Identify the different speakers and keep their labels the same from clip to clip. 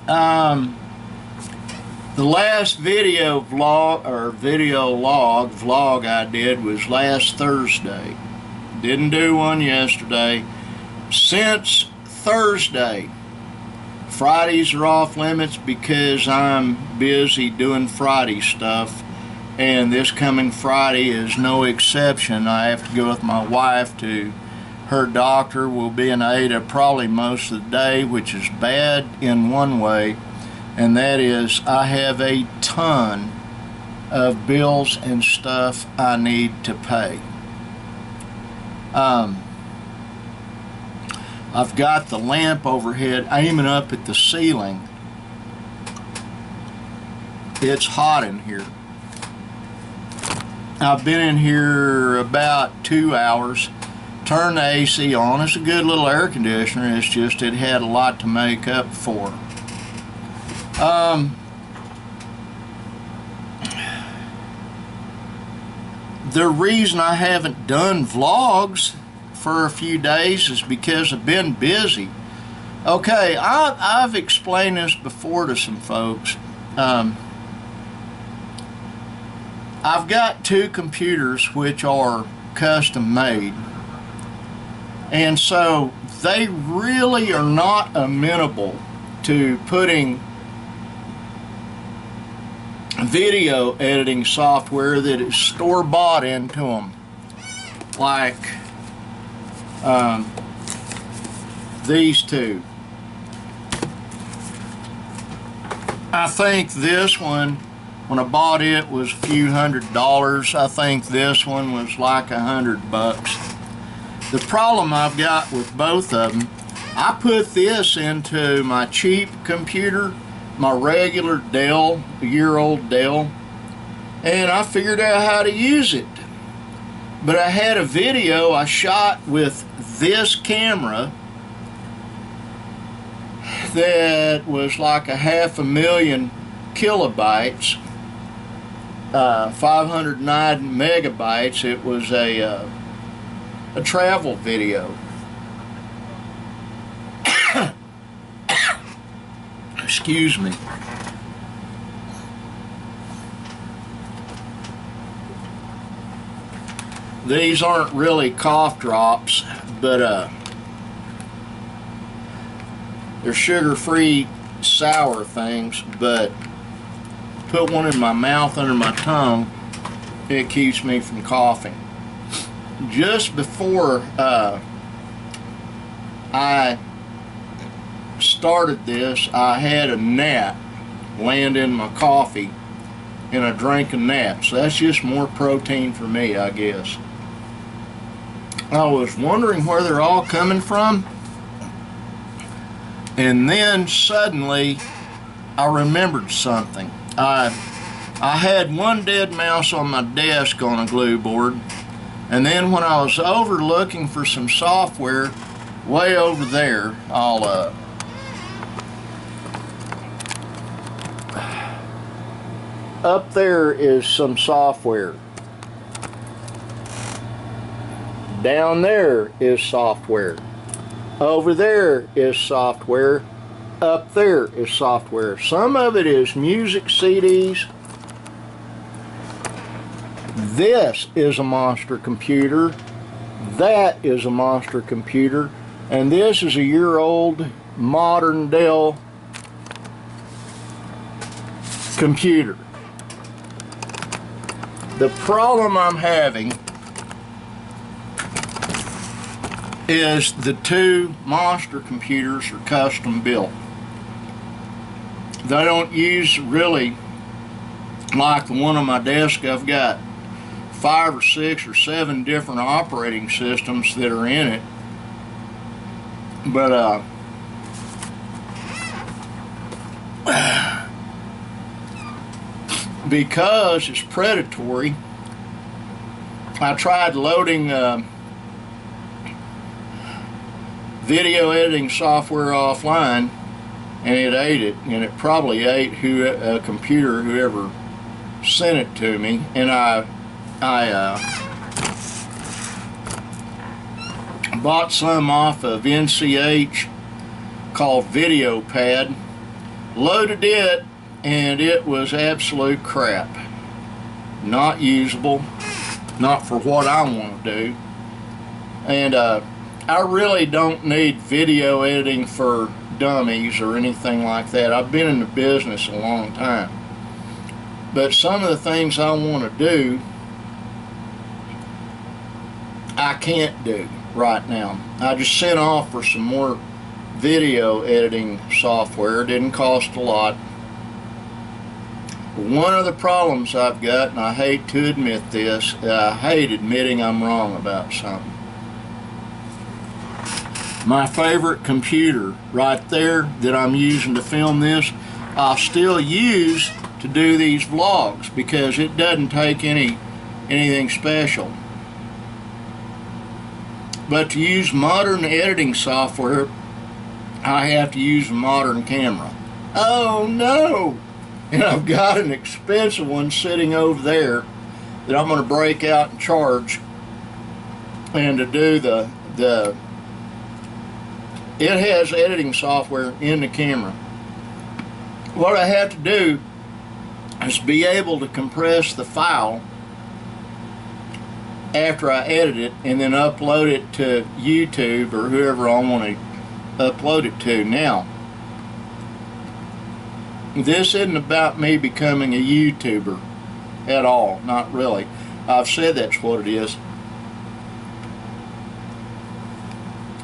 Speaker 1: The last video vlog I did was last Thursday. Didn't do one yesterday. Since Thursday, Fridays are off limits because I'm busy doing Friday stuff, and this coming Friday is no exception. I have to go with my wife to her doctor. Will be in Ada probably most of the day, which is bad in one way, and that is I have a ton of bills and stuff I need to pay. I've got the lamp overhead aiming up at the ceiling. It's hot in here. I've been in here about 2 hours. Turned the AC on. It's a good little air conditioner. It's just it had a lot to make up for. The reason I haven't done vlogs for a few days is because I've been busy. Okay, I've explained this before to some folks. I've got 2 computers which are custom made, and so they really are not amenable to putting video editing software that is store-bought into them, like these 2. I think this one, when I bought it, was a few $100s. I think this one was like $100. The problem I've got with both of them, I put this into my cheap computer, my regular Dell, a year-old Dell, and I figured out how to use it. But I had a video I shot with this camera that was like 500,000 kilobytes, 509 megabytes. It was a travel video. Excuse me. These aren't really cough drops, but they're sugar-free sour things, but put one in my mouth under my tongue, it keeps me from coughing. Just before I started this, I had a gnat land in my coffee, and I drank a gnat. So that's just more protein for me, I guess. I was wondering where they're all coming from, and then suddenly I remembered something. I had one dead mouse on my desk on a glue board, and then when I was over looking for some software way over there, up there is some software. Down there is software. Over there is software. Up there is software. Some of it is music CDs. This is a monster computer. That is a monster computer. And this is a year-old modern Dell computer. The problem I'm having is the 2 monster computers are custom built. They don't use really like the one on my desk. I've got 5 or 6 or 7 different operating systems that are in it, but because it's predatory, I tried loading video editing software offline, and it ate it, and it probably ate a computer, whoever sent it to me. And I bought some off of NCH called VideoPad, Loaded it, and it was absolute crap. Not usable, not for what I want to do. And I really don't need video editing for dummies or anything like that. I've been in the business a long time. But some of the things I want to do, I can't do right now. I just sent off for some more video editing software. It didn't cost a lot. One of the problems I've got, and I hate to admit this, I hate admitting I'm wrong about something. My favorite computer right there that I'm using to film this, I'll still use to do these vlogs because it doesn't take anything special. But to use modern editing software, I have to use a modern camera. Oh no! And I've got an expensive one sitting over there that I'm going to break out and charge. And to do it has editing software in the camera. What I have to do is be able to compress the file after I edit it and then upload it to YouTube or whoever I want to upload it to. Now, this isn't about me becoming a YouTuber at all, not really. I've said that's what it is.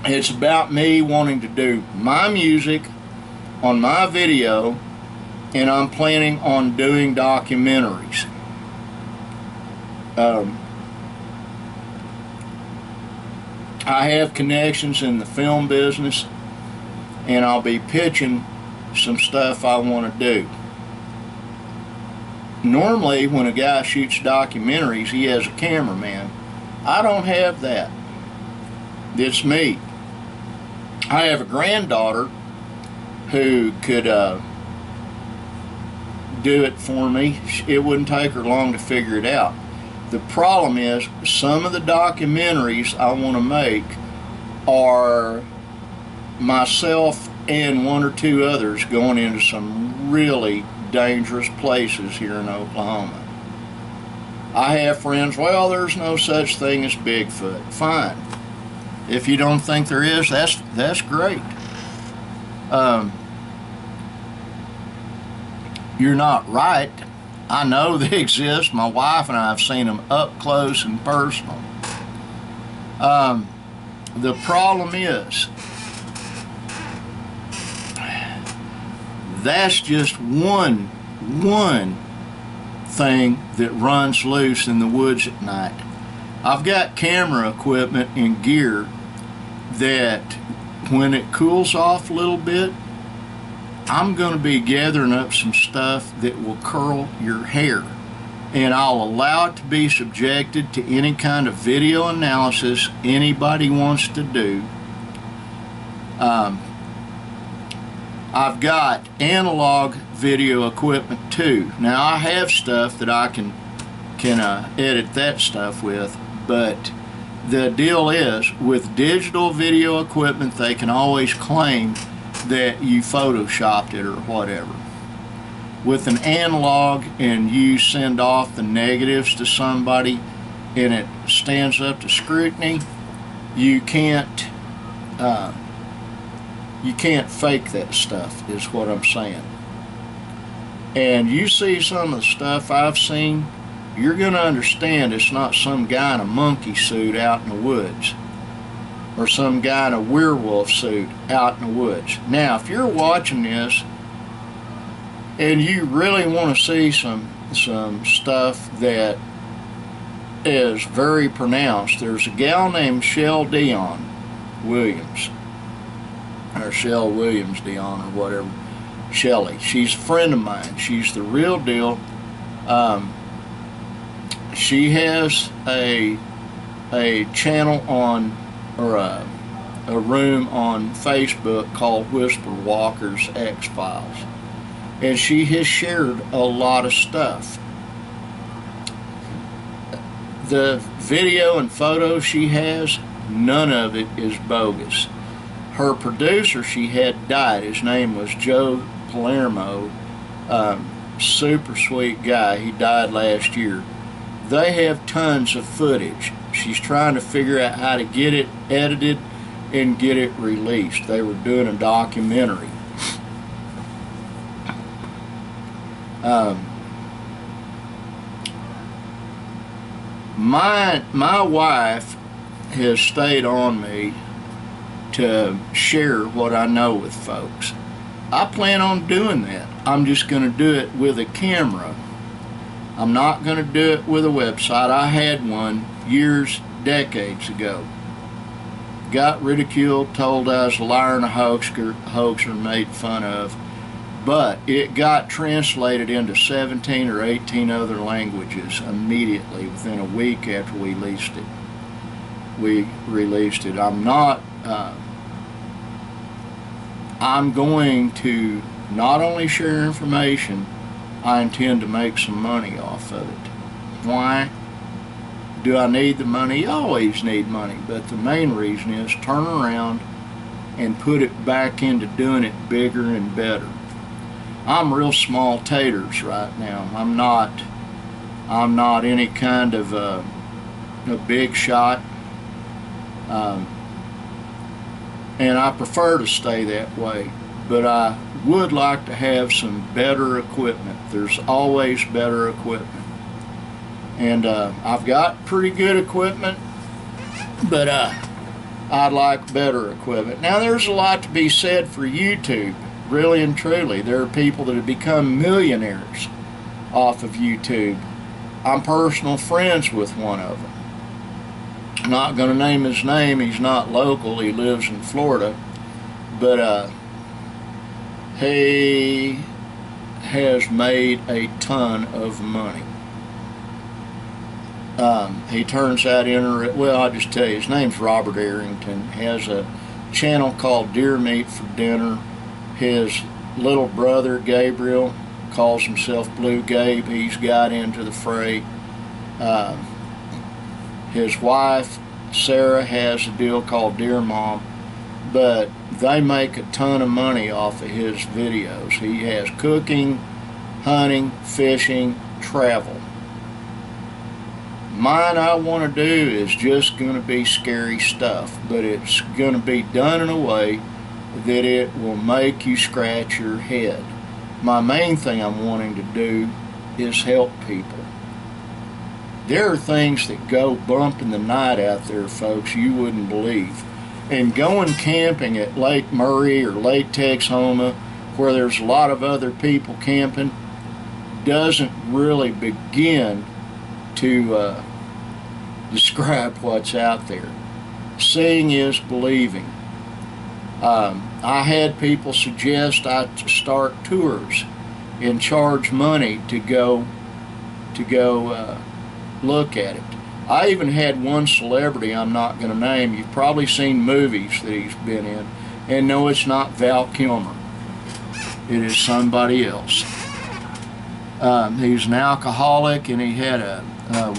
Speaker 1: It's about me wanting to do my music on my video, and I'm planning on doing documentaries. I have connections in the film business, and I'll be pitching some stuff I want to do. Normally, when a guy shoots documentaries, he has a cameraman. I don't have that. It's me. I have a granddaughter who could do it for me. It wouldn't take her long to figure it out. The problem is, some of the documentaries I want to make are myself and one or two others going into some really dangerous places here in Oklahoma. I have friends, well, there's no such thing as Bigfoot. Fine. If you don't think there is, that's great. You're not right. I know they exist. My wife and I have seen them up close and personal. The problem is, that's just one thing that runs loose in the woods at night. I've got camera equipment and gear that when it cools off a little bit, I'm going to be gathering up some stuff that will curl your hair, and I'll allow it to be subjected to any kind of video analysis anybody wants to do. I've got analog video equipment too. Now I have stuff that I can edit that stuff with, but the deal is, with digital video equipment, they can always claim that you photoshopped it or whatever. With an analog, and you send off the negatives to somebody and it stands up to scrutiny, you can't fake that stuff, is what I'm saying. And you see some of the stuff I've seen, you're going to understand it's not some guy in a monkey suit out in the woods, or some guy in a werewolf suit out in the woods. Now, if you're watching this and you really want to see some stuff that is very pronounced, there's a gal named Shell Dion Williams, or Shell Williams Dion, or whatever, Shelly. She's a friend of mine. She's the real deal. She has a channel on, or a room on Facebook called Whisper Walker's X-Files, and she has shared a lot of stuff. The video and photos she has, none of it is bogus. Her producer she had died. His name was Joe Palermo, super sweet guy. He died last year. They have tons of footage. She's trying to figure out how to get it edited and get it released. They were doing a documentary. My wife has stayed on me to share what I know with folks. I plan on doing that. I'm just going to do it with a camera. I'm not going to do it with a website. I had one years, decades ago. Got ridiculed, told I was a liar and a hoaxer, made fun of. But it got translated into 17 or 18 other languages immediately within a week after we released it. I'm going to not only share information, I intend to make some money off of it. Why? Do I need the money? You always need money, but the main reason is turn around and put it back into doing it bigger and better. I'm real small taters right now. I'm not any kind of a big shot, and I prefer to stay that way. But I would like to have some better equipment. There's always better equipment, and I've got pretty good equipment, but I'd like better equipment. Now, there's a lot to be said for YouTube. Really and truly, there are people that have become millionaires off of YouTube. I'm personal friends with one of them. I'm not going to name his name. He's not local. He lives in Florida. But he has made a ton of money. He turns out, well, I'll just tell you, his name's Robert Arrington. He has a channel called Deer Meat for Dinner. His little brother, Gabriel, calls himself Blue Gabe. He's got into the fray. His wife, Sarah, has a deal called Deer Mom, but they make a ton of money off of his videos. He has cooking, hunting, fishing, travel. Mine I want to do is just going to be scary stuff, but it's going to be done in a way that it will make you scratch your head. My main thing I'm wanting to do is help people. There are things that go bump in the night out there, folks, you wouldn't believe. And going camping at Lake Murray or Lake Texoma, where there's a lot of other people camping, doesn't really begin to describe what's out there. Seeing is believing. I had people suggest I start tours and charge money to go look at it. I even had one celebrity I'm not going to name. You've probably seen movies that he's been in, and no, it's not Val Kilmer. It is somebody else. He's an alcoholic, and he had a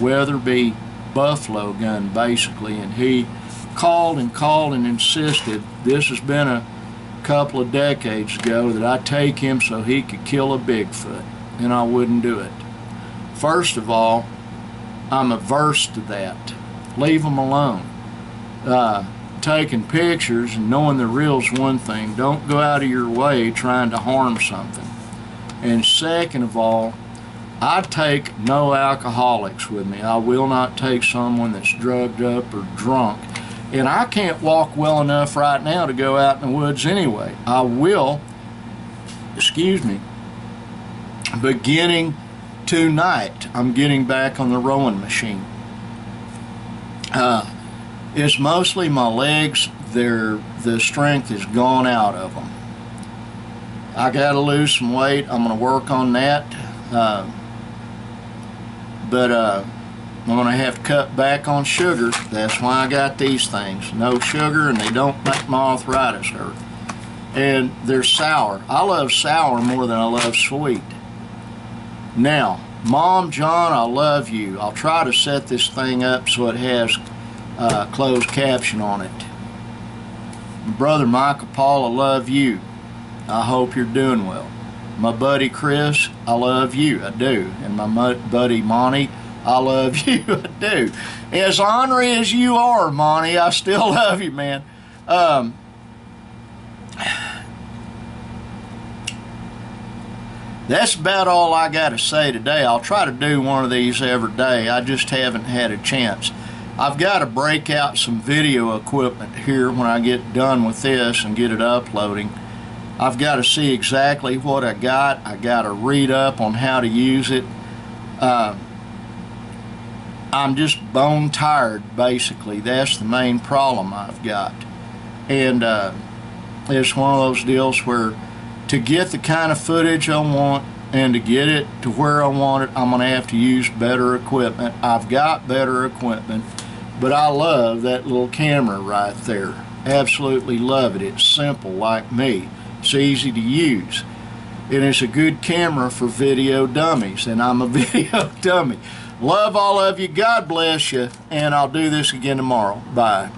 Speaker 1: Weatherby buffalo gun, basically, and he called and insisted, this has been a couple of decades ago, that I take him so he could kill a Bigfoot, and I wouldn't do it. First of all, I'm averse to that. Leave them alone. Taking pictures and knowing the real's one thing. Don't go out of your way trying to harm something. And second of all, I take no alcoholics with me. I will not take someone that's drugged up or drunk. And I can't walk well enough right now to go out in the woods anyway. I will, beginning tonight, I'm getting back on the rowing machine. It's mostly my legs. The strength is gone out of them. I got to lose some weight. I'm going to work on that. But I'm going to have to cut back on sugar. That's why I got these things. No sugar, and they don't make my arthritis hurt. And they're sour. I love sour more than I love sweet. Now, Mom, John, I love you. I'll try to set this thing up so it has closed caption on it. Brother Michael Paul, I love you. I hope you're doing well. My buddy Chris, I love you, I do. And my buddy Monty, I love you, I do. As ornery as you are, Monty, I still love you, man. That's about all I got to say today. I'll try to do one of these every day. I just haven't had a chance. I've got to break out some video equipment here when I get done with this and get it uploading. I've got to see exactly what I got. I got to read up on how to use it. I'm just bone tired, basically. That's the main problem I've got. And it's one of those deals where to get the kind of footage I want and to get it to where I want it, I'm going to have to use better equipment. I've got better equipment, but I love that little camera right there. Absolutely love it. It's simple like me. It's easy to use. And it's a good camera for video dummies, and I'm a video dummy. Love all of you. God bless you, and I'll do this again tomorrow. Bye.